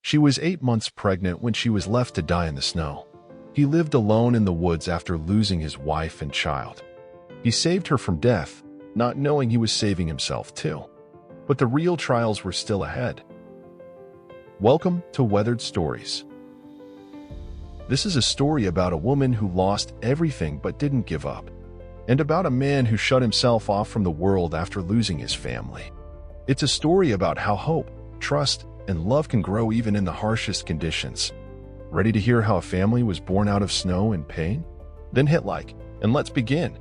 She was 8 months pregnant when she was left to die in the snow. He lived alone in the woods after losing his wife and child. He saved her from death, not knowing he was saving himself too. But the real trials were still ahead. Welcome to Weathered Stories. This is a story about a woman who lost everything but didn't give up, and about a man who shut himself off from the world after losing his family. It's a story about how hope, trust, and love can grow even in the harshest conditions. Ready to hear how a family was born out of snow and pain? Then hit like, and let's begin.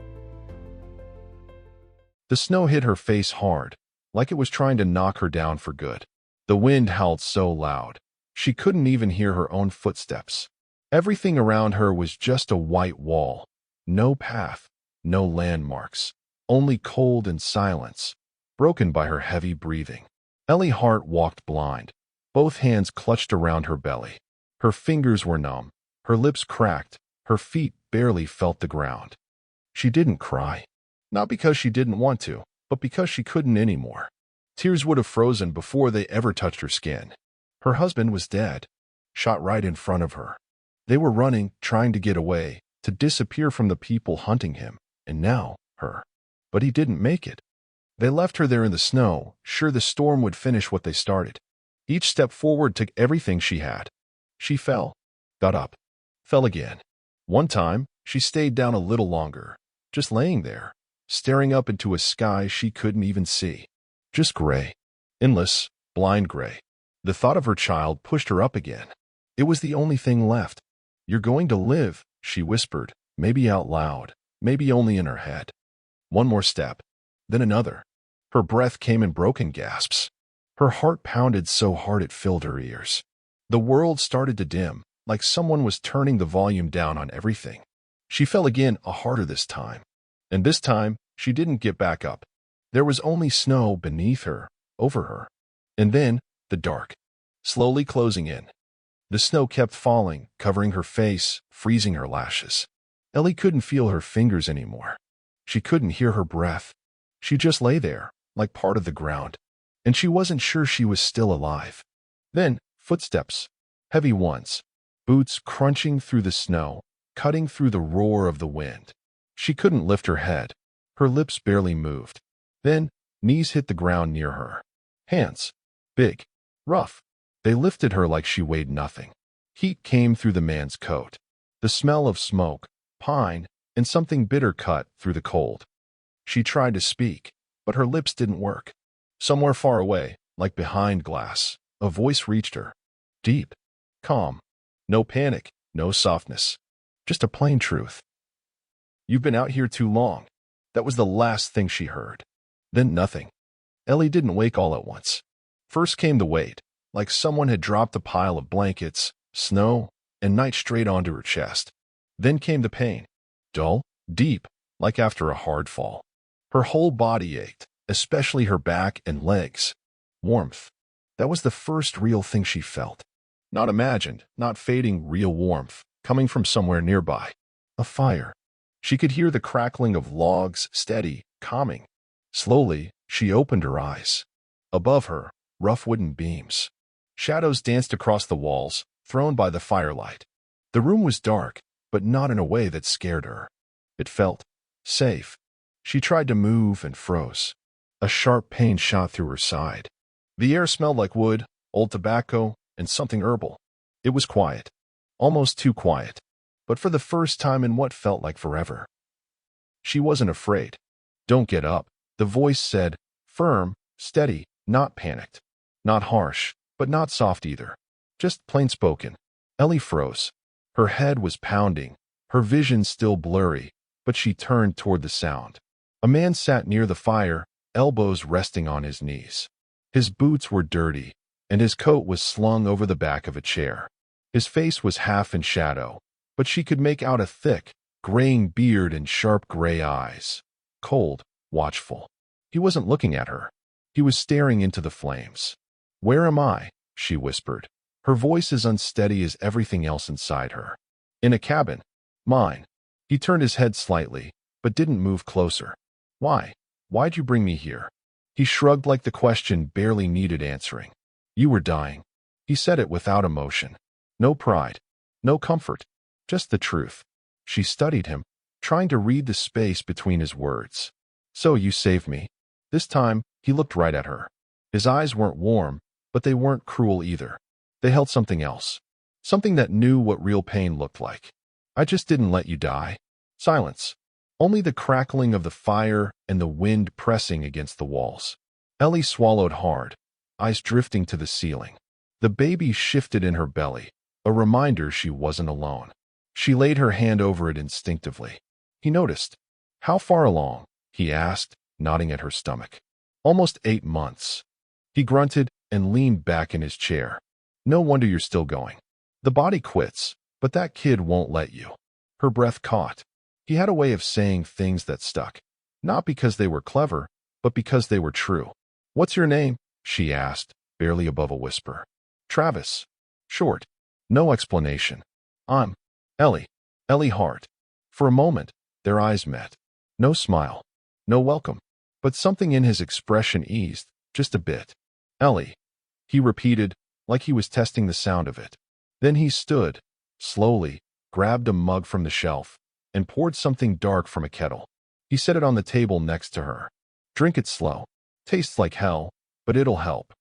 The snow hit her face hard, like it was trying to knock her down for good. The wind howled so loud, she couldn't even hear her own footsteps. Everything around her was just a white wall. No path, no landmarks, only cold and silence, broken by her heavy breathing. Ellie Hart walked blind, both hands clutched around her belly. Her fingers were numb, her lips cracked, her feet barely felt the ground. She didn't cry, not because she didn't want to, but because she couldn't anymore. Tears would have frozen before they ever touched her skin. Her husband was dead, shot right in front of her. They were running, trying to get away, to disappear from the people hunting him, and now, her. But he didn't make it. They left her there in the snow, sure the storm would finish what they started. Each step forward took everything she had. She fell, got up, fell again. One time, she stayed down a little longer, just laying there, staring up into a sky she couldn't even see. Just gray. Endless, blind gray. The thought of her child pushed her up again. It was the only thing left. "You're going to live," she whispered, maybe out loud, maybe only in her head. One more step, then another. Her breath came in broken gasps. Her heart pounded so hard it filled her ears. The world started to dim, like someone was turning the volume down on everything. She fell again, harder this time. And this time, she didn't get back up. There was only snow beneath her, over her. And then, the dark, slowly closing in. The snow kept falling, covering her face, freezing her lashes. Ellie couldn't feel her fingers anymore. She couldn't hear her breath. She just lay there, like part of the ground. And she wasn't sure she was still alive. Then, footsteps, heavy ones, boots crunching through the snow, cutting through the roar of the wind. She couldn't lift her head. Her lips barely moved. Then, knees hit the ground near her. Hands, big, rough. They lifted her like she weighed nothing. Heat came through the man's coat. The smell of smoke, pine, and something bitter cut through the cold. She tried to speak, but her lips didn't work. Somewhere far away, like behind glass, a voice reached her. Deep, calm. No panic, no softness. Just a plain truth. "You've been out here too long." That was the last thing she heard. Then nothing. Ellie didn't wake all at once. First came the weight, like someone had dropped a pile of blankets, snow, and night straight onto her chest. Then came the pain. Dull, deep, like after a hard fall. Her whole body ached, especially her back and legs. Warmth. That was the first real thing she felt. Not imagined, not fading, real warmth, coming from somewhere nearby. A fire. She could hear the crackling of logs, steady, calming. Slowly, she opened her eyes. Above her, rough wooden beams. Shadows danced across the walls, thrown by the firelight. The room was dark, but not in a way that scared her. It felt safe. She tried to move and froze. A sharp pain shot through her side. The air smelled like wood, old tobacco, and something herbal. It was quiet. Almost too quiet. But for the first time in what felt like forever. She wasn't afraid. "Don't get up," the voice said, firm, steady, not panicked. Not harsh, but not soft either. Just plain spoken. Ellie froze. Her head was pounding, her vision still blurry, but she turned toward the sound. A man sat near the fire, elbows resting on his knees. His boots were dirty, and his coat was slung over the back of a chair. His face was half in shadow, but she could make out a thick, graying beard and sharp gray eyes. Cold, watchful. He wasn't looking at her. He was staring into the flames. "Where am I?" she whispered, her voice as unsteady as everything else inside her. "In a cabin. Mine." He turned his head slightly, but didn't move closer. "Why? Why'd you bring me here?" He shrugged like the question barely needed answering. "You were dying. He said it without emotion. No pride. No comfort. Just the truth. She studied him, trying to read the space between his words. So you saved me. This time, he looked right at her. His eyes weren't warm, but they weren't cruel either. They held something else. Something that knew what real pain looked like. I just didn't let you die. Silence. Only the crackling of the fire and the wind pressing against the walls. Ellie swallowed hard, eyes drifting to the ceiling. The baby shifted in her belly, a reminder she wasn't alone. She laid her hand over it instinctively. He noticed. How far along? He asked, nodding at her stomach. Almost 8 months. He grunted and leaned back in his chair. No wonder you're still going. The body quits, but that kid won't let you. Her breath caught. He had a way of saying things that stuck. Not because they were clever, but because they were true. What's your name? She asked, barely above a whisper. Travis. Short. No explanation. I'm Ellie. Ellie Hart. For a moment, their eyes met. No smile. No welcome. But something in his expression eased, just a bit. Ellie. He repeated, like he was testing the sound of it. Then he stood, slowly, grabbed a mug from the shelf, and poured something dark from a kettle. He set it on the table next to her. Drink it slow. Tastes like hell, but it'll help.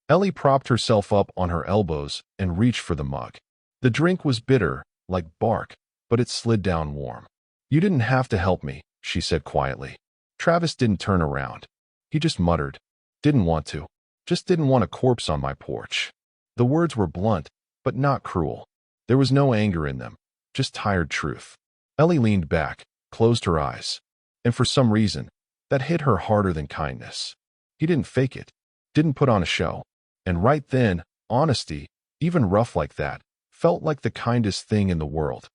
Ellie propped herself up on her elbows and reached for the mug. The drink was bitter, like bark, but it slid down warm. You didn't have to help me, she said quietly. Travis didn't turn around. He just muttered. Didn't want to. Just didn't want a corpse on my porch. The words were blunt, but not cruel. There was no anger in them, just tired truth. Ellie leaned back, closed her eyes. And for some reason, that hit her harder than kindness. He didn't fake it, didn't put on a show. And right then, honesty, even rough like that, felt like the kindest thing in the world.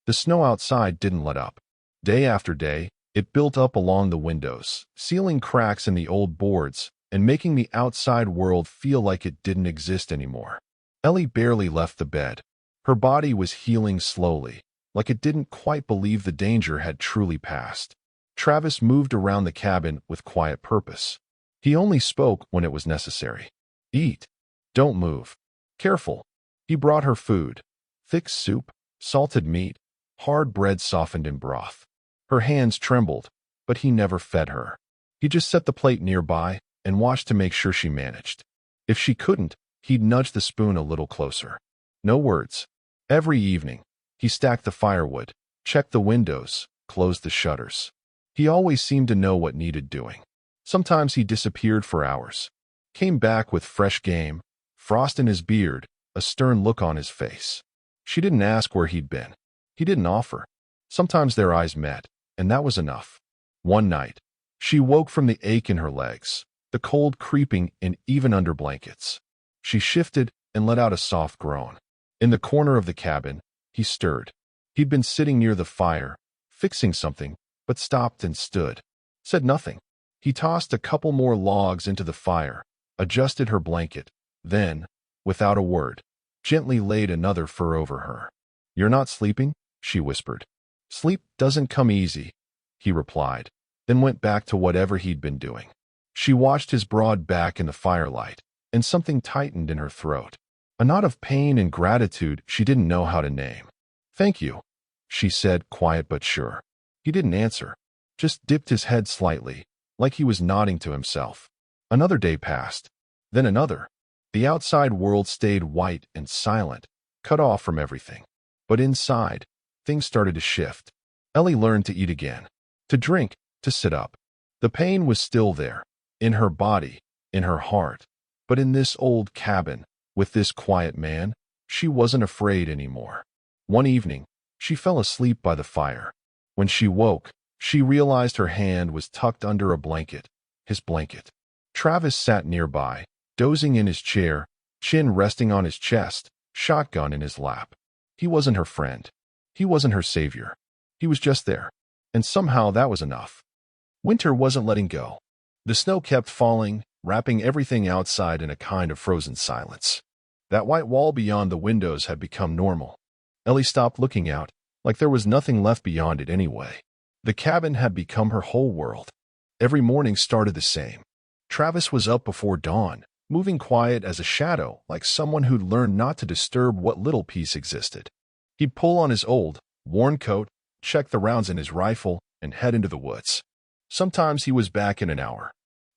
The snow outside didn't let up. Day after day, it built up along the windows, sealing cracks in the old boards and making the outside world feel like it didn't exist anymore. Ellie barely left the bed. Her body was healing slowly, like it didn't quite believe the danger had truly passed. Travis moved around the cabin with quiet purpose. He only spoke when it was necessary. Eat. Don't move. Careful. He brought her food. Thick soup, salted meat, hard bread softened in broth. Her hands trembled, but he never fed her. He just set the plate nearby and watched to make sure she managed. If she couldn't, he'd nudge the spoon a little closer. No words. Every evening, he stacked the firewood, checked the windows, closed the shutters. He always seemed to know what needed doing. Sometimes he disappeared for hours. Came back with fresh game, frost in his beard, a stern look on his face. She didn't ask where he'd been. He didn't offer. Sometimes their eyes met, and that was enough. One night, she woke from the ache in her legs, the cold creeping in even under blankets. She shifted and let out a soft groan. In the corner of the cabin, he stirred. He'd been sitting near the fire, fixing something, but stopped and stood. Said nothing. He tossed a couple more logs into the fire, adjusted her blanket, then, without a word, gently laid another fur over her. You're not sleeping? She whispered. Sleep doesn't come easy, he replied, then went back to whatever he'd been doing. She watched his broad back in the firelight, and something tightened in her throat. A knot of pain and gratitude she didn't know how to name. Thank you, she said, quiet but sure. He didn't answer, just dipped his head slightly, like he was nodding to himself. Another day passed, then another. The outside world stayed white and silent, cut off from everything. But inside, things started to shift. Ellie learned to eat again, to drink, to sit up. The pain was still there, in her body, in her heart. But in this old cabin, with this quiet man, she wasn't afraid anymore. One evening, she fell asleep by the fire. When she woke, she realized her hand was tucked under a blanket, his blanket. Travis sat nearby, dozing in his chair, chin resting on his chest, shotgun in his lap. He wasn't her friend. He wasn't her savior. He was just there. And somehow that was enough. Winter wasn't letting go. The snow kept falling, wrapping everything outside in a kind of frozen silence. That white wall beyond the windows had become normal. Ellie stopped looking out, like there was nothing left beyond it anyway. The cabin had become her whole world. Every morning started the same. Travis was up before dawn, moving quiet as a shadow, like someone who'd learned not to disturb what little peace existed. He'd pull on his old, worn coat, check the rounds in his rifle, and head into the woods. Sometimes he was back in an hour,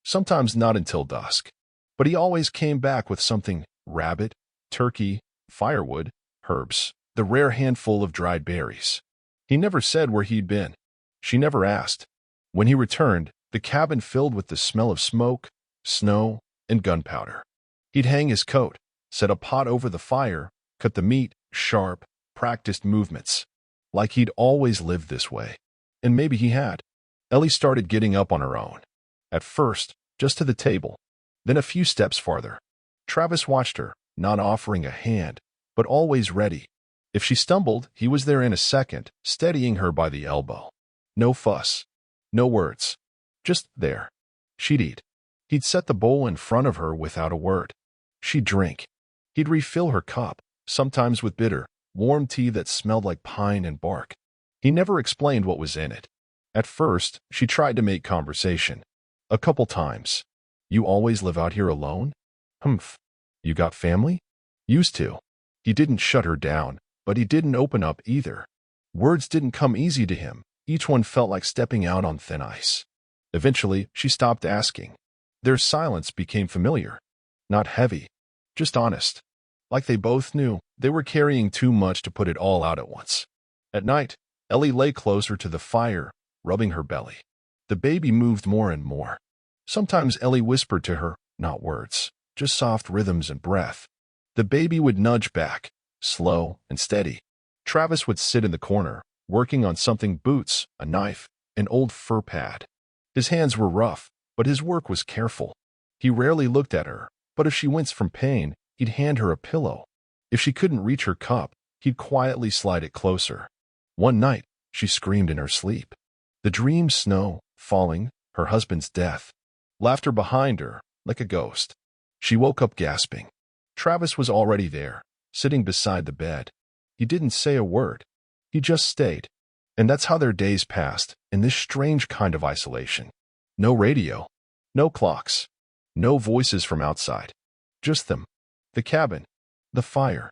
sometimes not until dusk. But he always came back with something: rabbit, turkey, firewood, herbs, the rare handful of dried berries. He never said where he'd been. She never asked. When he returned, the cabin filled with the smell of smoke, snow, and gunpowder. He'd hang his coat, set a pot over the fire, cut the meat, sharp, practiced movements. Like he'd always lived this way. And maybe he had. Ellie started getting up on her own. At first, just to the table, then a few steps farther. Travis watched her, not offering a hand, but always ready. If she stumbled, he was there in a second, steadying her by the elbow. No fuss. No words. Just there. She'd eat. He'd set the bowl in front of her without a word. She'd drink. He'd refill her cup, sometimes with bitter, warm tea that smelled like pine and bark. He never explained what was in it. At first, she tried to make conversation. A couple times. "You always live out here alone?" "Humph. You got family?" "Used to." He didn't shut her down, but he didn't open up either. Words didn't come easy to him. Each one felt like stepping out on thin ice. Eventually, she stopped asking. Their silence became familiar. Not heavy. Just honest. Like they both knew they were carrying too much to put it all out at once. At night, Ellie lay closer to the fire, rubbing her belly. The baby moved more and more. Sometimes Ellie whispered to her, not words, just soft rhythms and breath. The baby would nudge back, slow and steady. Travis would sit in the corner, working on something: boots, a knife, an old fur pad. His hands were rough, but his work was careful. He rarely looked at her, but if she winced from pain, he'd hand her a pillow. If she couldn't reach her cup, he'd quietly slide it closer. One night, she screamed in her sleep. The dream: snow, falling, her husband's death. Laughter behind her, like a ghost. She woke up gasping. Travis was already there, sitting beside the bed. He didn't say a word. He just stayed. And that's how their days passed, in this strange kind of isolation. No radio. No clocks. No voices from outside. Just them. The cabin. The fire.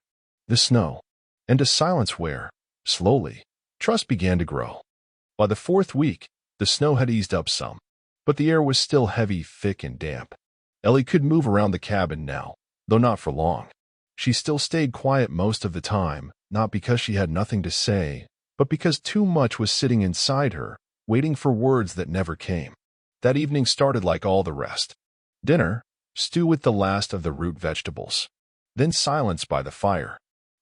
The snow. And a silence where, slowly, trust began to grow. By the fourth week, the snow had eased up some, but the air was still heavy, thick, and damp. Ellie could move around the cabin now, though not for long. She still stayed quiet most of the time, not because she had nothing to say, but because too much was sitting inside her, waiting for words that never came. That evening started like all the rest. Dinner, stew with the last of the root vegetables. Then silence by the fire.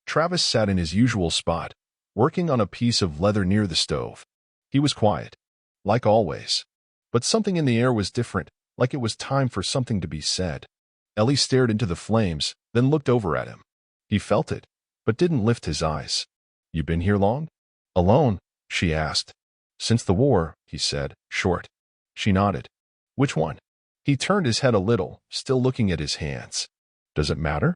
Travis sat in his usual spot, working on a piece of leather near the stove. He was quiet, like always. But something in the air was different, like it was time for something to be said. Ellie stared into the flames, then looked over at him. He felt it, but didn't lift his eyes. "You been here long?" "Alone?" she asked. "Since the war," he said, short. She nodded. "Which one?" He turned his head a little, still looking at his hands. "Does it matter?"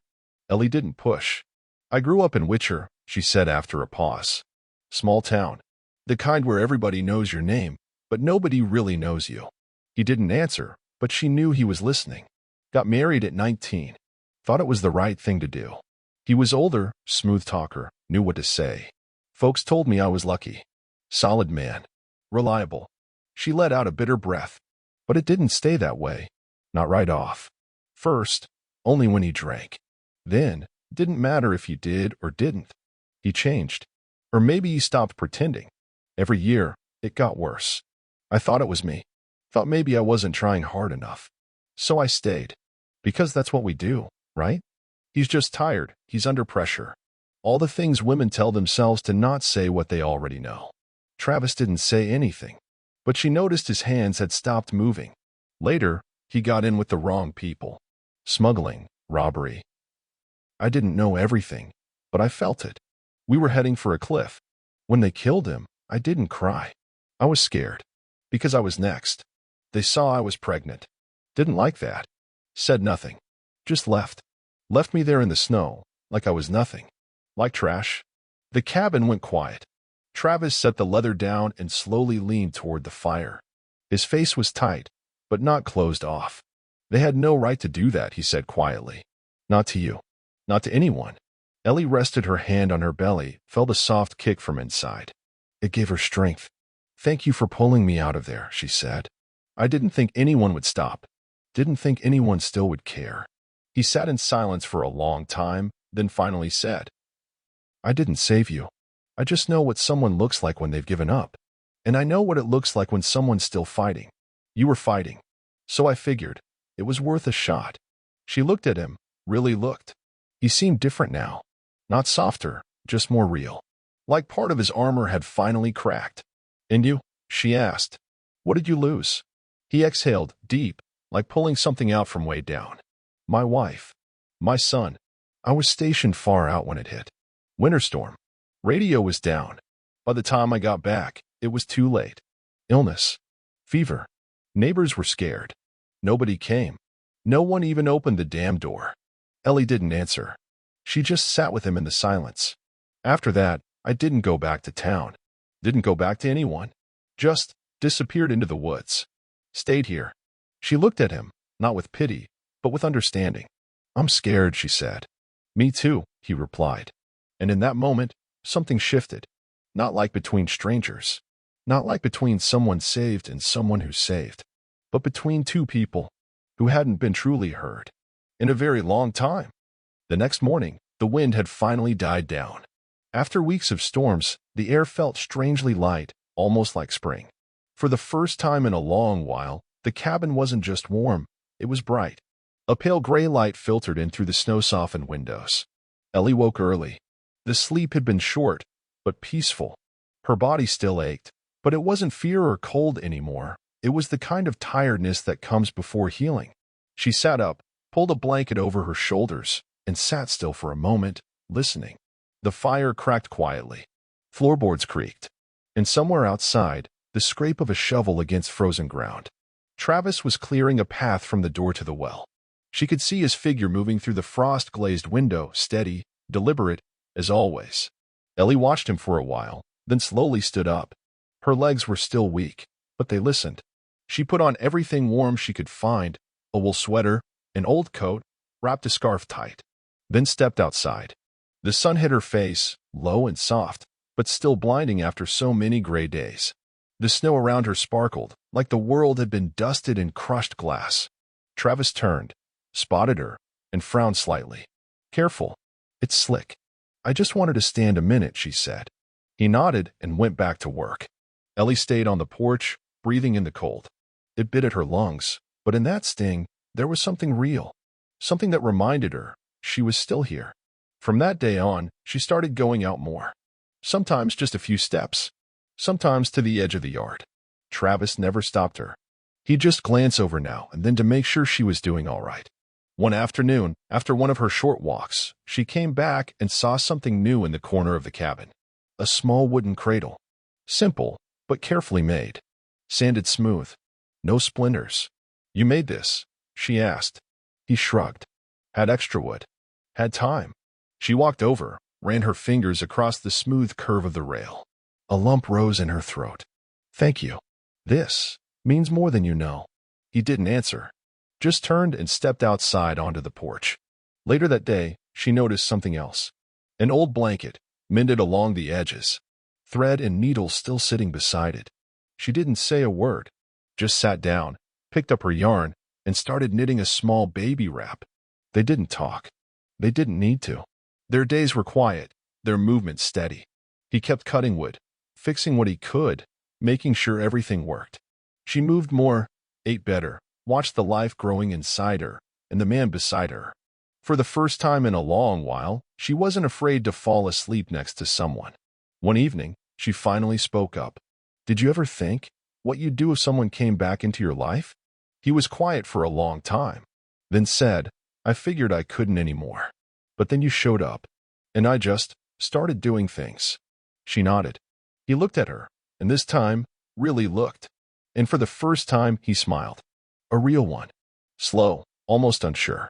Ellie didn't push. "I grew up in Witcher," she said after a pause. "Small town. The kind where everybody knows your name, but nobody really knows you." He didn't answer, but she knew he was listening. Got married at 19. Thought it was the right thing to do. He was older, smooth talker, knew what to say. "Folks told me I was lucky. Solid man. Reliable." She let out a bitter breath. But it didn't stay that way. Not right off. First, only when he drank. Then, didn't matter if he did or didn't. He changed. Or maybe he stopped pretending. Every year, it got worse. I thought it was me. Thought maybe I wasn't trying hard enough. So I stayed. Because that's what we do, right? He's just tired. He's under pressure. All the things women tell themselves to not say what they already know. Travis didn't say anything. But she noticed his hands had stopped moving. Later, he got in with the wrong people. Smuggling, robbery. I didn't know everything, but I felt it. We were heading for a cliff. When they killed him, I didn't cry. I was scared. Because I was next. They saw I was pregnant. Didn't like that. Said nothing. Just left. Left me there in the snow, like I was nothing. Like trash. The cabin went quiet. Travis set the leather down and slowly leaned toward the fire. His face was tight, but not closed off. They had no right to do that, he said quietly. Not to you. Not to anyone. Ellie rested her hand on her belly, felt a soft kick from inside. It gave her strength. Thank you for pulling me out of there, she said. I didn't think anyone would stop. Didn't think anyone still would care. He sat in silence for a long time, then finally said, I didn't save you. I just know what someone looks like when they've given up. And I know what it looks like when someone's still fighting. You were fighting. So I figured it was worth a shot. She looked at him, really looked. He seemed different now. Not softer, just more real. Like part of his armor had finally cracked. And you? She asked. What did you lose? He exhaled, deep, like pulling something out from way down. My wife. My son. I was stationed far out when it hit. Winter storm. Radio was down. By the time I got back, it was too late. Illness. Fever. Neighbors were scared. Nobody came. No one even opened the damn door. Ellie didn't answer. She just sat with him in the silence. After that, I didn't go back to town. Didn't go back to anyone. Just disappeared into the woods. Stayed here. She looked at him, not with pity, but with understanding. I'm scared, she said. Me too, he replied. And in that moment, something shifted. Not like between strangers. Not like between someone saved and someone who saved. But between two people who hadn't been truly heard in a very long time. The next morning, the wind had finally died down. After weeks of storms, the air felt strangely light, almost like spring. For the first time in a long while, the cabin wasn't just warm, it was bright. A pale gray light filtered in through the snow-softened windows. Ellie woke early. The sleep had been short, but peaceful. Her body still ached, but it wasn't fear or cold anymore. It was the kind of tiredness that comes before healing. She sat up, pulled a blanket over her shoulders, and sat still for a moment, listening. The fire cracked quietly. Floorboards creaked. And somewhere outside, the scrape of a shovel against frozen ground. Travis was clearing a path from the door to the well. She could see his figure moving through the frost-glazed window, steady, deliberate, as always. Ellie watched him for a while, then slowly stood up. Her legs were still weak, but they listened. She put on everything warm she could find, a wool sweater, an old coat, wrapped a scarf tight. Then stepped outside. The sun hit her face, low and soft, but still blinding after so many gray days. The snow around her sparkled, like the world had been dusted in crushed glass. Travis turned, spotted her, and frowned slightly. Careful. It's slick. I just wanted to stand a minute, she said. He nodded and went back to work. Ellie stayed on the porch, breathing in the cold. It bit at her lungs, but in that sting, there was something real. Something that reminded her she was still here. From that day on, she started going out more. Sometimes just a few steps. Sometimes to the edge of the yard. Travis never stopped her. He'd just glance over now and then to make sure she was doing all right. One afternoon, after one of her short walks, she came back and saw something new in the corner of the cabin. A small wooden cradle. Simple, but carefully made. Sanded smooth. No splinters. You made this? She asked. He shrugged. Had extra wood. Had time. She walked over, ran her fingers across the smooth curve of the rail. A lump rose in her throat. Thank you. This means more than you know. He didn't answer. Just turned and stepped outside onto the porch. Later that day, she noticed something else. An old blanket, mended along the edges. Thread and needles still sitting beside it. She didn't say a word. Just sat down, picked up her yarn, and started knitting a small baby wrap. They didn't talk. They didn't need to. Their days were quiet, their movements steady. He kept cutting wood, fixing what he could, making sure everything worked. She moved more, ate better, watched the life growing inside her, and the man beside her. For the first time in a long while, she wasn't afraid to fall asleep next to someone. One evening, she finally spoke up. Did you ever think what you'd do if someone came back into your life? He was quiet for a long time, then said, I figured I couldn't anymore. But then you showed up, and I just started doing things. She nodded. He looked at her, and this time, really looked. And for the first time, he smiled. A real one. Slow, almost unsure.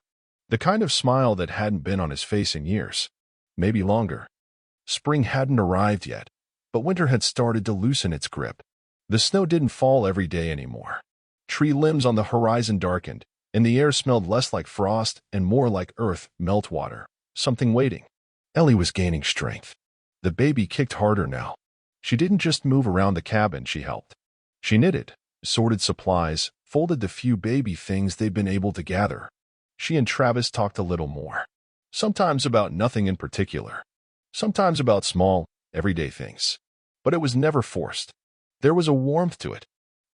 The kind of smile that hadn't been on his face in years. Maybe longer. Spring hadn't arrived yet, but winter had started to loosen its grip. The snow didn't fall every day anymore. Tree limbs on the horizon darkened, and the air smelled less like frost and more like earth, meltwater, something waiting. Ellie was gaining strength. The baby kicked harder now. She didn't just move around the cabin, she helped. She knitted, sorted supplies, folded the few baby things they'd been able to gather. She and Travis talked a little more. Sometimes about nothing in particular. Sometimes about small, everyday things. But it was never forced. There was a warmth to it.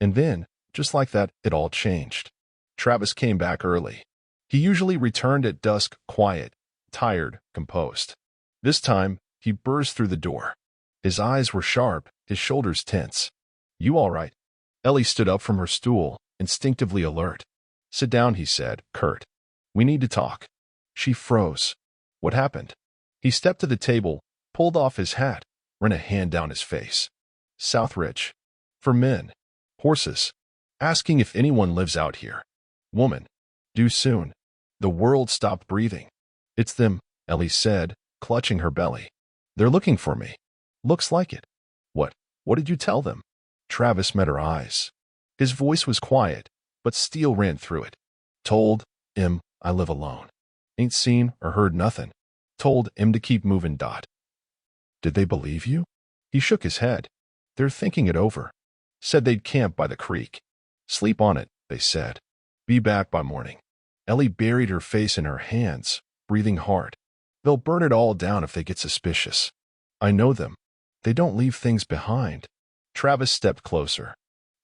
And then, just like that, it all changed. Travis came back early. He usually returned at dusk, quiet, tired, composed. This time, he burst through the door. His eyes were sharp, his shoulders tense. "You all right?" Ellie stood up from her stool, instinctively alert. "Sit down," he said, curt. "We need to talk." She froze. What happened? He stepped to the table, pulled off his hat, ran a hand down his face. "Southridge. For men. Horses. Asking if anyone lives out here. Woman. Due soon." The world stopped breathing. "It's them," Ellie said, clutching her belly. "They're looking for me." "Looks like it." What did you tell them?" Travis met her eyes. His voice was quiet, but steel ran through it. "Told him I live alone. Ain't seen or heard nothing. Told him to keep moving. Did they believe you?" He shook his head. "They're thinking it over. Said they'd camp by the creek. Sleep on it, they said. Be back by morning." Ellie buried her face in her hands, breathing hard. "They'll burn it all down if they get suspicious. I know them. They don't leave things behind." Travis stepped closer.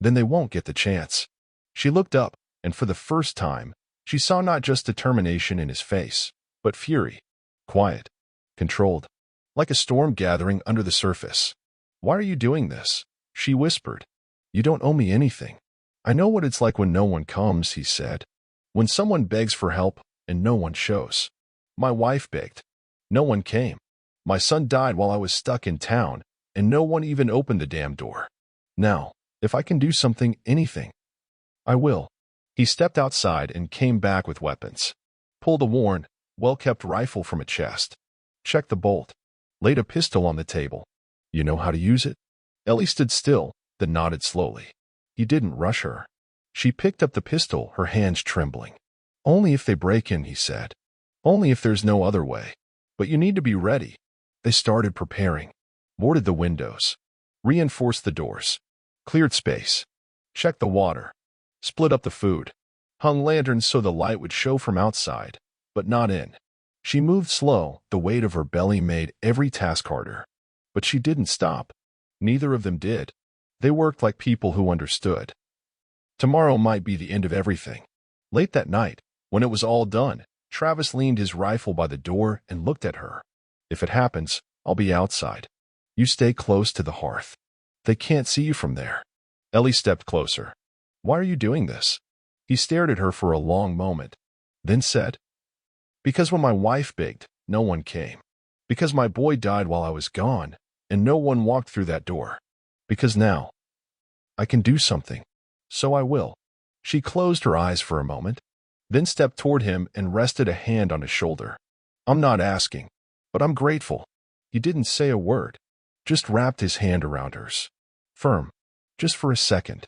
"Then they won't get the chance." She looked up, and for the first time, she saw not just determination in his face, but fury. Quiet. Controlled. Like a storm gathering under the surface. "Why are you doing this?" she whispered. "You don't owe me anything." "I know what it's like when no one comes," he said. "When someone begs for help and no one shows. My wife begged. No one came. My son died while I was stuck in town, and no one even opened the damn door. Now, if I can do something, anything, I will." He stepped outside and came back with weapons. Pulled a worn, well-kept rifle from a chest. Checked the bolt. Laid a pistol on the table. "You know how to use it?" Ellie stood still, then nodded slowly. He didn't rush her. She picked up the pistol, her hands trembling. "Only if they break in," he said. "Only if there's no other way. But you need to be ready." They started preparing. Boarded the windows. Reinforced the doors. Cleared space. Checked the water. Split up the food. Hung lanterns so the light would show from outside, but not in. She moved slow. The weight of her belly made every task harder. But she didn't stop. Neither of them did. They worked like people who understood. Tomorrow might be the end of everything. Late that night, when it was all done, Travis leaned his rifle by the door and looked at her. "If it happens, I'll be outside. You stay close to the hearth. They can't see you from there." Ellie stepped closer. "Why are you doing this?" He stared at her for a long moment, then said, "Because when my wife begged, no one came. Because my boy died while I was gone, and no one walked through that door. Because now, I can do something. So I will." She closed her eyes for a moment, then stepped toward him and rested a hand on his shoulder. "I'm not asking, but I'm grateful." He didn't say a word, just wrapped his hand around hers. Firm, just for a second.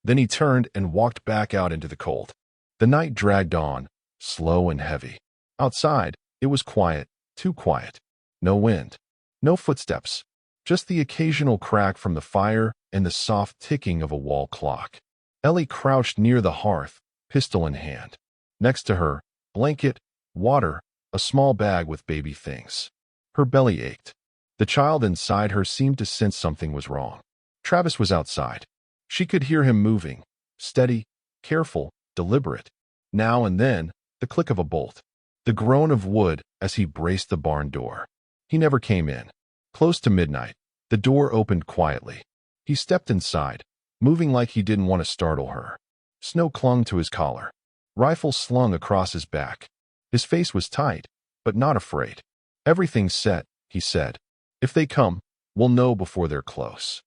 Then he turned and walked back out into the cold. The night dragged on, slow and heavy. Outside, it was quiet, too quiet. No wind, no footsteps, just the occasional crack from the fire and the soft ticking of a wall clock. Ellie crouched near the hearth, pistol in hand. Next to her, blanket, water, a small bag with baby things. Her belly ached. The child inside her seemed to sense something was wrong. Travis was outside. She could hear him moving, steady, careful, deliberate. Now and then, the click of a bolt, the groan of wood as he braced the barn door. He never came in. Close to midnight, the door opened quietly. He stepped inside, moving like he didn't want to startle her. Snow clung to his collar. Rifle slung across his back. His face was tight, but not afraid. "Everything's set," he said. "If they come, we'll know before they're close."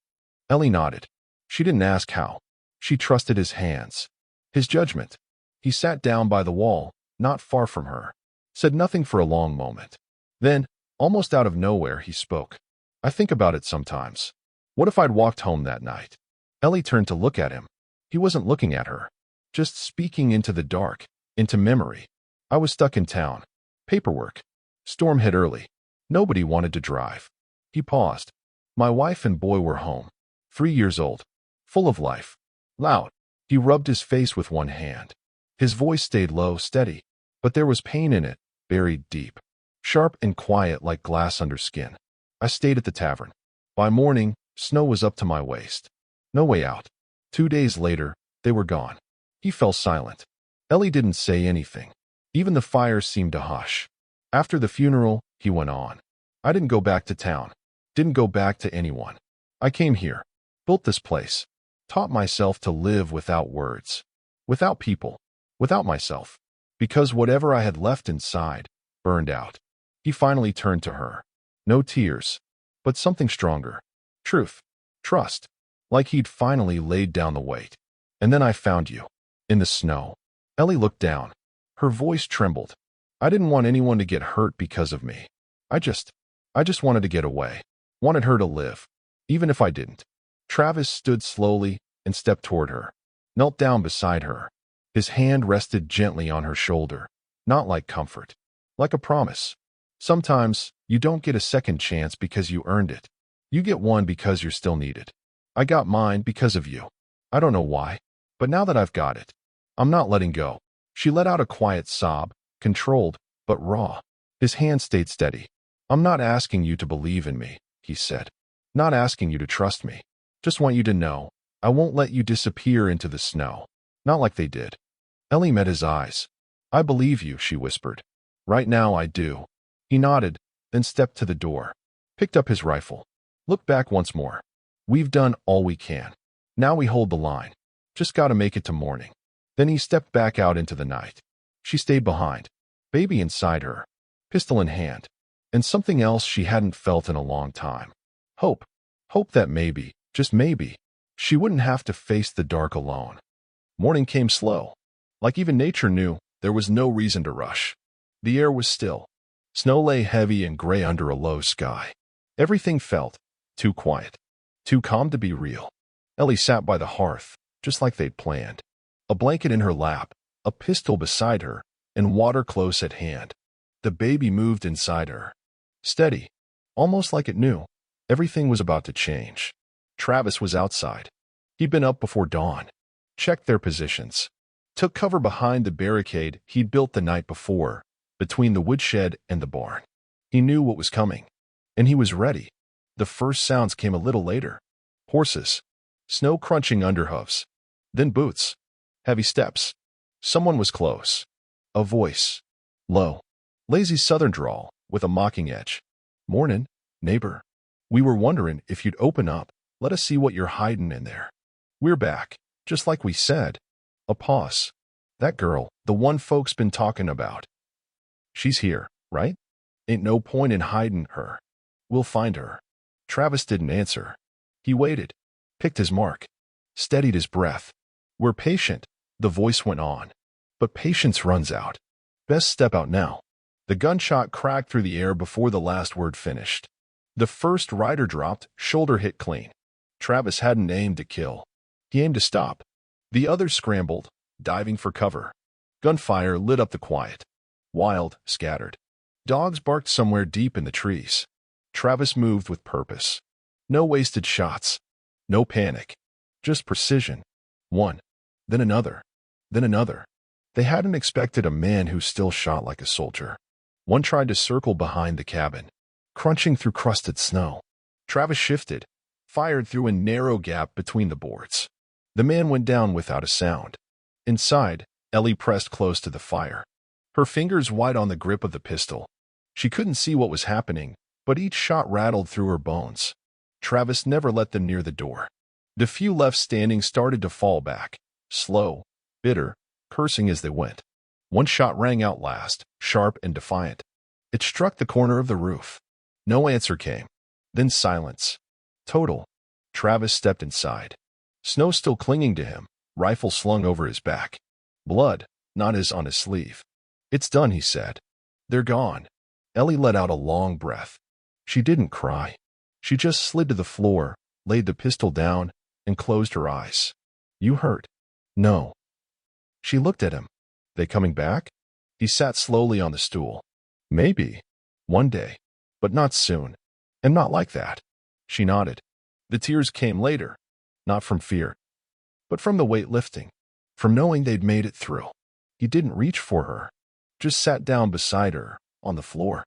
Ellie nodded. She didn't ask how. She trusted his hands, his judgment. He sat down by the wall, not far from her, said nothing for a long moment. Then, almost out of nowhere, he spoke. "I think about it sometimes. What if I'd walked home that night?" Ellie turned to look at him. He wasn't looking at her, just speaking into the dark. into memory. I was stuck in town. Paperwork. Storm hit early. Nobody wanted to drive. He paused. My wife and boy were home. 3 years old. Full of life. Loud. He rubbed his face with one hand. His voice stayed low, steady, but there was pain in it, buried deep. Sharp and quiet like glass under skin. I stayed at the tavern. By morning, snow was up to my waist. No way out. 2 days later, they were gone. He fell silent. Ellie didn't say anything. Even the fire seemed to hush. After the funeral, he went on. I didn't go back to town. Didn't go back to anyone. I came here. Built this place. Taught myself to live without words. Without people. Without myself. Because whatever I had left inside, burned out. He finally turned to her. No tears. But something stronger. Truth. Trust. Like he'd finally laid down the weight. And then I found you. In the snow. Ellie looked down. Her voice trembled. I didn't want anyone to get hurt because of me. I just wanted to get away. Wanted her to live. Even if I didn't. Travis stood slowly and stepped toward her. Knelt down beside her. His hand rested gently on her shoulder. Not like comfort. Like a promise. Sometimes, you don't get a second chance because you earned it. You get one because you're still needed. I got mine because of you. I don't know why. But now that I've got it, I'm not letting go. She let out a quiet sob, controlled, but raw. His hand stayed steady. I'm not asking you to believe in me, he said. Not asking you to trust me. Just want you to know, I won't let you disappear into the snow. Not like they did. Ellie met his eyes. I believe you, she whispered. Right now I do. He nodded, then stepped to the door. Picked up his rifle. Looked back once more. We've done all we can. Now we hold the line. Just gotta make it to morning. Then he stepped back out into the night. She stayed behind. Baby inside her. Pistol in hand. And something else she hadn't felt in a long time. Hope. Hope that maybe, just maybe, she wouldn't have to face the dark alone. Morning came slow. Like even nature knew, there was no reason to rush. The air was still. Snow lay heavy and gray under a low sky. Everything felt too quiet. Too calm to be real. Ellie sat by the hearth, just like they'd planned. A blanket in her lap, a pistol beside her, and water close at hand. The baby moved inside her. Steady. Almost like it knew. Everything was about to change. Travis was outside. He'd been up before dawn. Checked their positions. Took cover behind the barricade he'd built the night before, between the woodshed and the barn. He knew what was coming. And he was ready. The first sounds came a little later. Horses. Snow crunching underhoofs. Then boots. Heavy steps. Someone was close. A voice. Low. Lazy southern drawl, with a mocking edge. Mornin', neighbor. We were wondering if you'd open up. Let us see what you're hiding in there. We're back, just like we said. A pause. That girl, the one folks been talking about. She's here, right? Ain't no point in hiding her. We'll find her. Travis didn't answer. He waited. Picked his mark. Steadied his breath. We're patient, the voice went on. But patience runs out. Best step out now. The gunshot cracked through the air before the last word finished. The first rider dropped, shoulder hit clean. Travis hadn't aimed to kill. He aimed to stop. The others scrambled, diving for cover. Gunfire lit up the quiet. Wild, scattered. Dogs barked somewhere deep in the trees. Travis moved with purpose. No wasted shots. No panic. Just precision. One. Then another. Then another. They hadn't expected a man who still shot like a soldier. One tried to circle behind the cabin, crunching through crusted snow. Travis shifted, fired through a narrow gap between the boards. The man went down without a sound. Inside, Ellie pressed close to the fire, her fingers wide on the grip of the pistol. She couldn't see what was happening, but each shot rattled through her bones. Travis never let them near the door. The few left standing started to fall back, slow, bitter, cursing as they went. One shot rang out last, sharp and defiant. It struck the corner of the roof. No answer came. Then silence. Total. Travis stepped inside. Snow still clinging to him, rifle slung over his back. Blood, not as on his sleeve. It's done, he said. They're gone. Ellie let out a long breath. She didn't cry. She just slid to the floor, laid the pistol down, and closed her eyes. You hurt? No. She looked at him. They coming back? He sat slowly on the stool. Maybe. One day. But not soon. And not like that. She nodded. The tears came later. Not from fear. But from the weight lifting. From knowing they'd made it through. He didn't reach for her. Just sat down beside her, on the floor.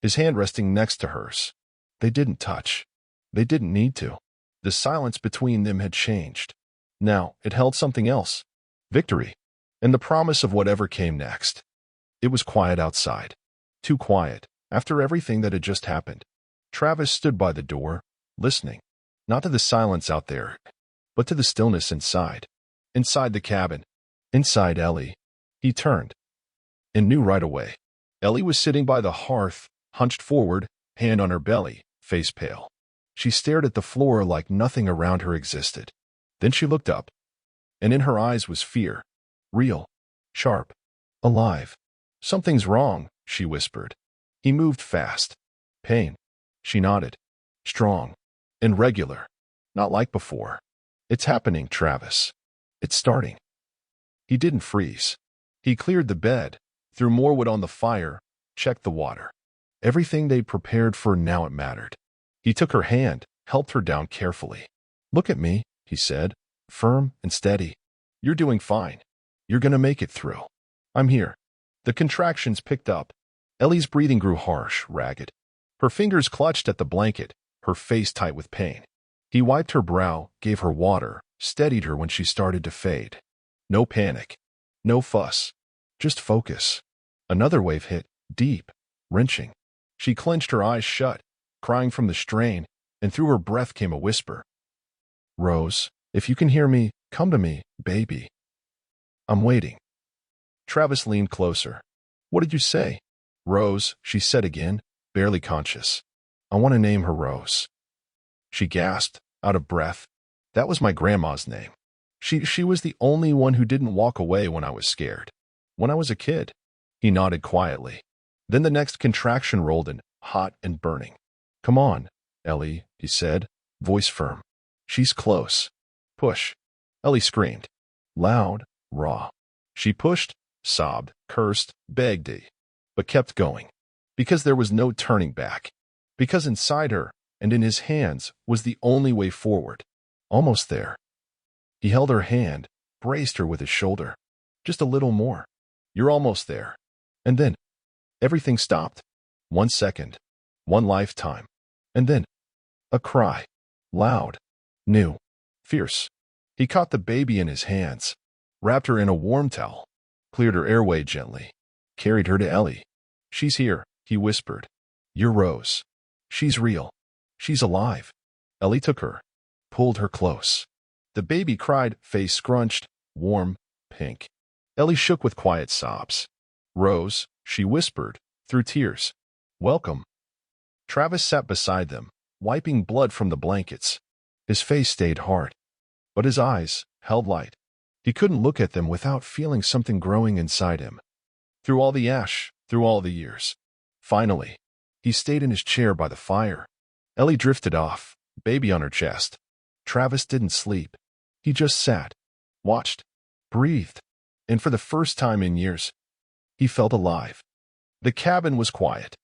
His hand resting next to hers. They didn't touch. They didn't need to. The silence between them had changed. Now, it held something else. Victory. And the promise of whatever came next. It was quiet outside. Too quiet, after everything that had just happened. Travis stood by the door, listening. Not to the silence out there, but to the stillness inside. Inside the cabin. Inside Ellie. He turned. And knew right away. Ellie was sitting by the hearth, hunched forward, hand on her belly, face pale. She stared at the floor like nothing around her existed. Then she looked up. And in her eyes was fear. Real. Sharp. Alive. Something's wrong, she whispered. He moved fast. Pain. She nodded. Strong. And regular. Not like before. It's happening, Travis. It's starting. He didn't freeze. He cleared the bed, threw more wood on the fire, checked the water. Everything they'd prepared for now it mattered. He took her hand, helped her down carefully. Look at me, he said, firm and steady. You're doing fine. You're gonna make it through. I'm here. The contractions picked up. Ellie's breathing grew harsh, ragged. Her fingers clutched at the blanket, her face tight with pain. He wiped her brow, gave her water, steadied her when she started to fade. No panic. No fuss. Just focus. Another wave hit, deep, wrenching. She clenched her eyes shut, crying from the strain, and through her breath came a whisper. Rose, if you can hear me, come to me, baby. I'm waiting. Travis leaned closer. What did you say? Rose, she said again, barely conscious. I want to name her Rose. She gasped, out of breath. That was my grandma's name. She was the only one who didn't walk away when I was scared. When I was a kid. He nodded quietly. Then the next contraction rolled in, hot and burning. Come on, Ellie, he said, voice firm. She's close. Push. Ellie screamed. Loud, raw. She pushed, sobbed, cursed, begged, but kept going. Because there was no turning back. Because inside her, and in his hands, was the only way forward. Almost there. He held her hand, braced her with his shoulder. Just a little more. You're almost there. And then, everything stopped. 1 second. 1 lifetime. And then, a cry. Loud. New. Fierce. He caught the baby in his hands. Wrapped her in a warm towel. Cleared her airway gently. Carried her to Ellie. She's here, he whispered. You're Rose. She's real. She's alive. Ellie took her. Pulled her close. The baby cried, face scrunched, warm, pink. Ellie shook with quiet sobs. Rose, she whispered, through tears. Welcome. Travis sat beside them, wiping blood from the blankets. His face stayed hard. But his eyes held light. He couldn't look at them without feeling something growing inside him. Through all the ash, through all the years. Finally, he stayed in his chair by the fire. Ellie drifted off, baby on her chest. Travis didn't sleep. He just sat, watched, breathed, and for the first time in years, he felt alive. The cabin was quiet.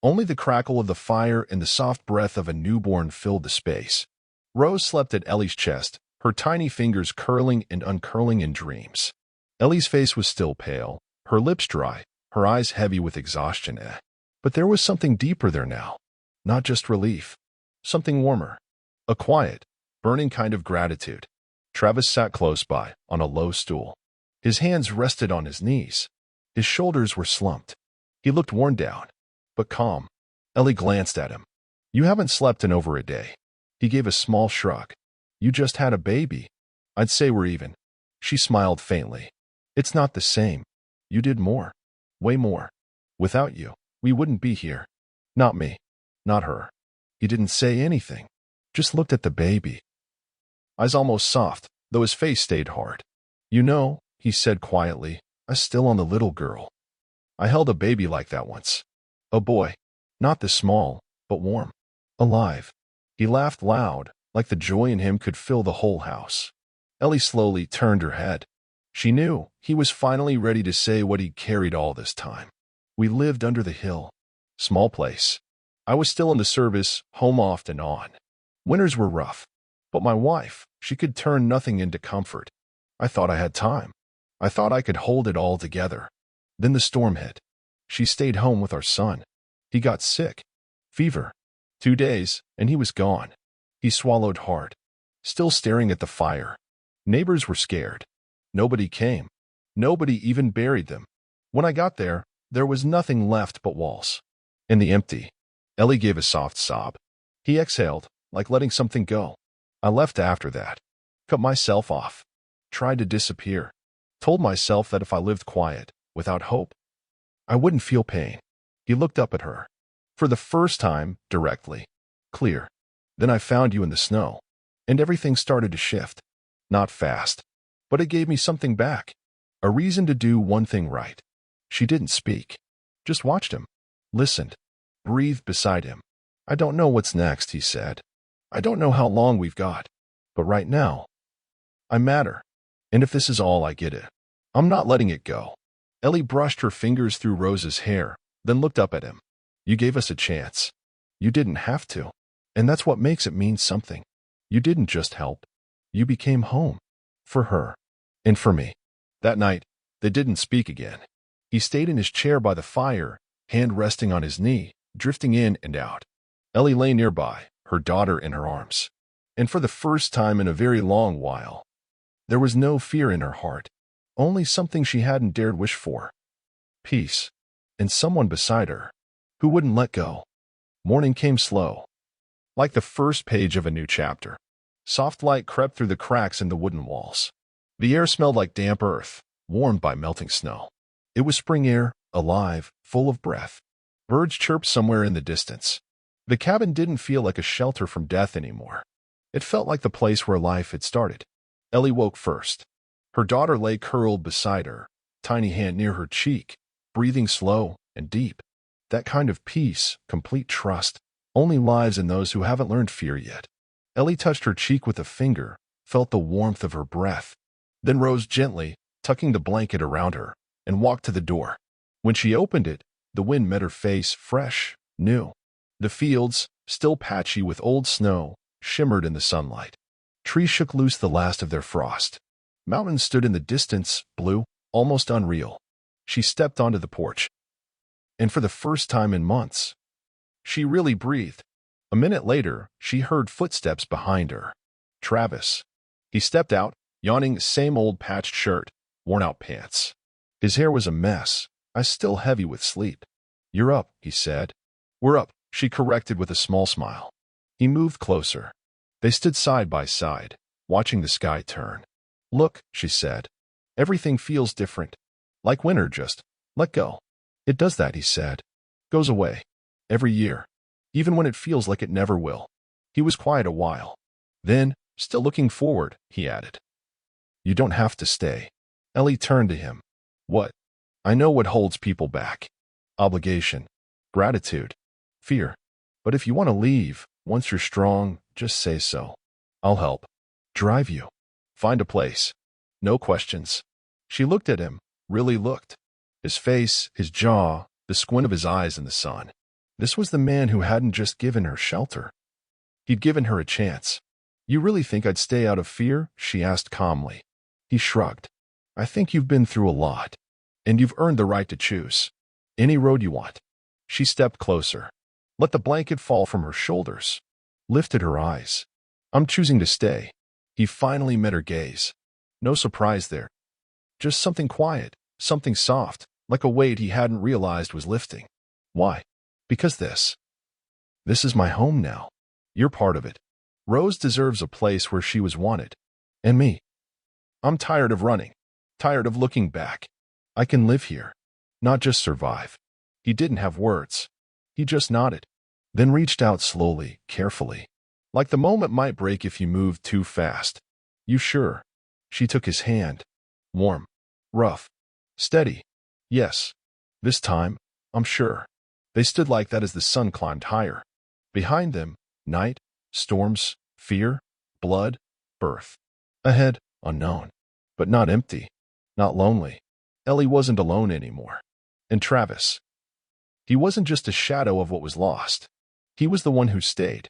Only the crackle of the fire and the soft breath of a newborn filled the space. Rose slept at Ellie's chest, her tiny fingers curling and uncurling in dreams. Ellie's face was still pale, her lips dry, her eyes heavy with exhaustion. But there was something deeper there now. Not just relief. Something warmer. A quiet, burning kind of gratitude. Travis sat close by, on a low stool. His hands rested on his knees. His shoulders were slumped. He looked worn down, but calm. Ellie glanced at him. You haven't slept in over a day. He gave a small shrug. You just had a baby. I'd say we're even. She smiled faintly. It's not the same. You did more. Way more. Without you, we wouldn't be here. Not me. Not her. He didn't say anything. Just looked at the baby. Eyes almost soft, though his face stayed hard. You know, he said quietly, I'm still on the little girl. I held a baby like that once. A boy. Not this small, but warm. Alive. He laughed loud, like the joy in him could fill the whole house. Ellie slowly turned her head. She knew he was finally ready to say what he'd carried all this time. We lived under the hill. Small place. I was still in the service, home off and on. Winters were rough. But my wife, she could turn nothing into comfort. I thought I had time. I thought I could hold it all together. Then the storm hit. She stayed home with our son. He got sick. Fever. 2 days, and he was gone. He swallowed hard. Still staring at the fire. Neighbors were scared. Nobody came. Nobody even buried them. When I got there, there was nothing left but walls. In the empty. Ellie gave a soft sob. He exhaled, like letting something go. I left after that. Cut myself off. Tried to disappear. Told myself that if I lived quiet, without hope, I wouldn't feel pain. He looked up at her. For the first time, directly. Clear. Then I found you in the snow. And everything started to shift. Not fast. But it gave me something back. A reason to do one thing right. She didn't speak. Just watched him. Listened. Breathed beside him. I don't know what's next, he said. I don't know how long we've got. But right now, I matter. And if this is all I get it, I'm not letting it go. Ellie brushed her fingers through Rose's hair, then looked up at him. You gave us a chance. You didn't have to. And that's what makes it mean something. You didn't just help. You became home. For her. And for me. That night, they didn't speak again. He stayed in his chair by the fire, hand resting on his knee, drifting in and out. Ellie lay nearby, her daughter in her arms. And for the first time in a very long while, there was no fear in her heart, only something she hadn't dared wish for. Peace. And someone beside her, who wouldn't let go. Morning came slow. Like the first page of a new chapter. Soft light crept through the cracks in the wooden walls. The air smelled like damp earth, warmed by melting snow. It was spring air, alive, full of breath. Birds chirped somewhere in the distance. The cabin didn't feel like a shelter from death anymore. It felt like the place where life had started. Ellie woke first. Her daughter lay curled beside her, tiny hand near her cheek, breathing slow and deep. That kind of peace, complete trust, only lies in those who haven't learned fear yet. Ellie touched her cheek with a finger, felt the warmth of her breath, then rose gently, tucking the blanket around her, and walked to the door. When she opened it, the wind met her face, fresh, new. The fields, still patchy with old snow, shimmered in the sunlight. Trees shook loose the last of their frost. Mountains stood in the distance, blue, almost unreal. She stepped onto the porch. And for the first time in months, she really breathed. A minute later, she heard footsteps behind her. Travis. He stepped out, yawning, same old patched shirt, worn-out pants. His hair was a mess, still heavy with sleep. You're up, he said. We're up, she corrected with a small smile. He moved closer. They stood side by side, watching the sky turn. Look, she said. Everything feels different. Like winter, just let go. It does that, he said. Goes away. Every year. Even when it feels like it never will. He was quiet a while. Then, still looking forward, he added. You don't have to stay. Ellie turned to him. What? I know what holds people back. Obligation. Gratitude. Fear. But if you want to leave, once you're strong, just say so. I'll help. Drive you. Find a place. No questions. She looked at him, really looked. His face, his jaw, the squint of his eyes in the sun. This was the man who hadn't just given her shelter. He'd given her a chance. You really think I'd stay out of fear? She asked calmly. He shrugged. I think you've been through a lot. And you've earned the right to choose. Any road you want. She stepped closer. Let the blanket fall from her shoulders. Lifted her eyes. I'm choosing to stay. He finally met her gaze. No surprise there. Just something quiet, something soft, like a weight he hadn't realized was lifting. Why? Because this is my home now. You're part of it. Rose deserves a place where she was wanted. And me. I'm tired of running. Tired of looking back. I can live here. Not just survive. He didn't have words. He just nodded. Then reached out slowly, carefully. Like the moment might break if you moved too fast. You sure? She took his hand. Warm. Rough. Steady. Yes. This time, I'm sure. They stood like that as the sun climbed higher. Behind them, night, storms, fear, blood, birth. Ahead, unknown. But not empty. not lonely. Ellie wasn't alone anymore. And Travis, he wasn't just a shadow of what was lost. He was the one who stayed,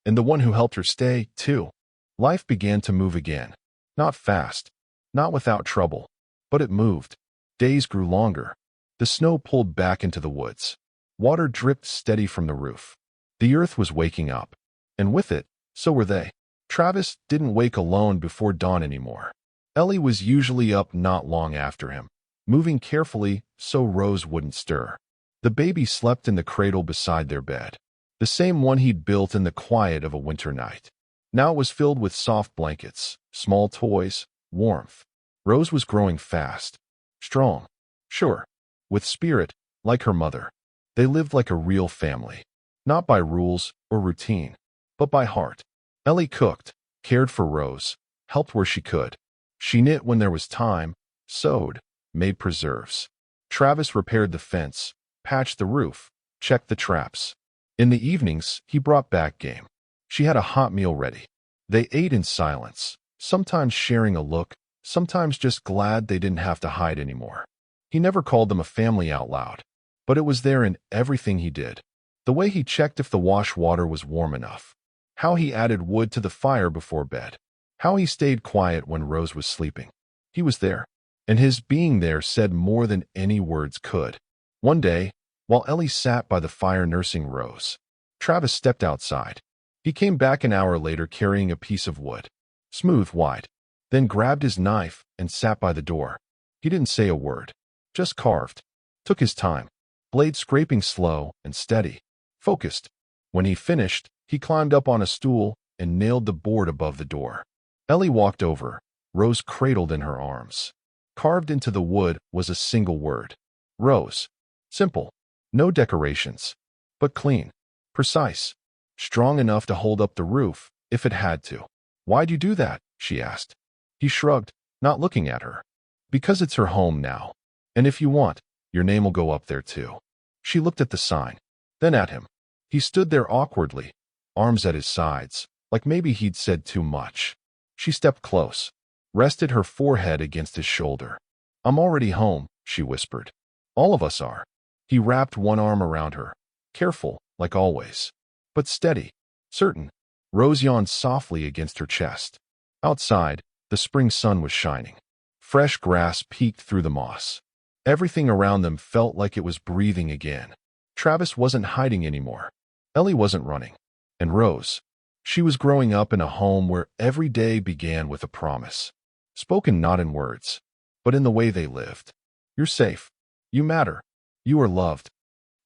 and the one who helped her stay, too. Life began to move again. Not fast, not without trouble, but it moved. Days grew longer. The snow pulled back into the woods. Water dripped steady from the roof. The earth was waking up, and with it, so were they. Travis didn't wake alone before dawn anymore. Ellie was usually up not long after him, moving carefully so Rose wouldn't stir. The baby slept in the cradle beside their bed, the same one he'd built in the quiet of a winter night. Now it was filled with soft blankets, small toys, warmth. Rose was growing fast, strong, sure, with spirit, like her mother. They lived like a real family, not by rules or routine, but by heart. Ellie cooked, cared for Rose, helped where she could. She knit when there was time, sewed, made preserves. Travis repaired the fence, patched the roof, checked the traps. In the evenings, he brought back game. She had a hot meal ready. They ate in silence, sometimes sharing a look, sometimes just glad they didn't have to hide anymore. He never called them a family out loud, but it was there in everything he did. The way he checked if the wash water was warm enough, how he added wood to the fire before bed, how he stayed quiet when Rose was sleeping. He was there, and his being there said more than any words could. One day, while Ellie sat by the fire nursing Rose, Travis stepped outside. He came back an hour later carrying a piece of wood, smooth, wide, then grabbed his knife and sat by the door. He didn't say a word, just carved. Took his time, blade scraping slow and steady, focused. When he finished, he climbed up on a stool and nailed the board above the door. Ellie walked over, Rose cradled in her arms. Carved into the wood was a single word. Rose. Simple. No decorations. But clean. Precise. Strong enough to hold up the roof, if it had to. "Why'd you do that?" she asked. He shrugged, not looking at her. "Because it's her home now. And if you want, your name will go up there too." She looked at the sign, then at him. He stood there awkwardly, arms at his sides, like maybe he'd said too much. She stepped close, rested her forehead against his shoulder. "I'm already home," she whispered. "All of us are." He wrapped one arm around her, careful, like always, but steady, certain. Rose yawned softly against her chest. Outside, the spring sun was shining. Fresh grass peeked through the moss. Everything around them felt like it was breathing again. Travis wasn't hiding anymore. Ellie wasn't running. And Rose, she was growing up in a home where every day began with a promise. Spoken not in words, but in the way they lived. "You're safe. You matter. You are loved."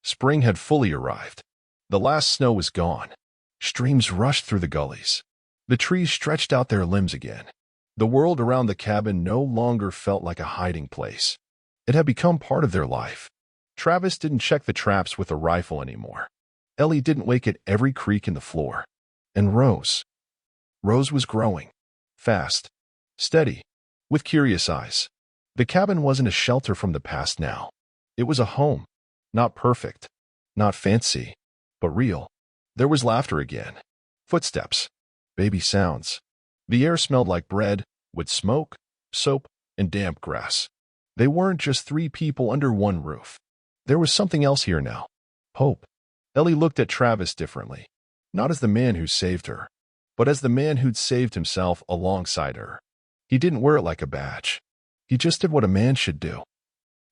Spring had fully arrived. The last snow was gone. Streams rushed through the gullies. The trees stretched out their limbs again. The world around the cabin no longer felt like a hiding place. It had become part of their life. Travis didn't check the traps with a rifle anymore. Ellie didn't wake at every creak in the floor. And Rose. Rose was growing. Fast. Steady. With curious eyes. The cabin wasn't a shelter from the past now. It was a home. Not perfect. Not fancy. But real. There was laughter again. Footsteps. Baby sounds. The air smelled like bread, with smoke, soap, and damp grass. They weren't just three people under one roof. There was something else here now. Hope. Ellie looked at Travis differently. Not as the man who saved her, but as the man who'd saved himself alongside her. He didn't wear it like a badge. He just did what a man should do.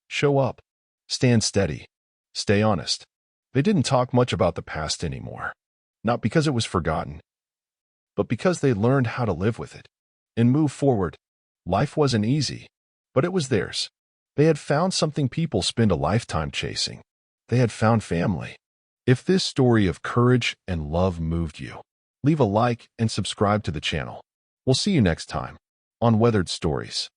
Show up. Stand steady. Stay honest. They didn't talk much about the past anymore. Not because it was forgotten, but because they learned how to live with it and move forward. Life wasn't easy, but it was theirs. They had found something people spend a lifetime chasing. They had found family. If this story of courage and love moved you, leave a like and subscribe to the channel. We'll see you next time on Weathered Stories.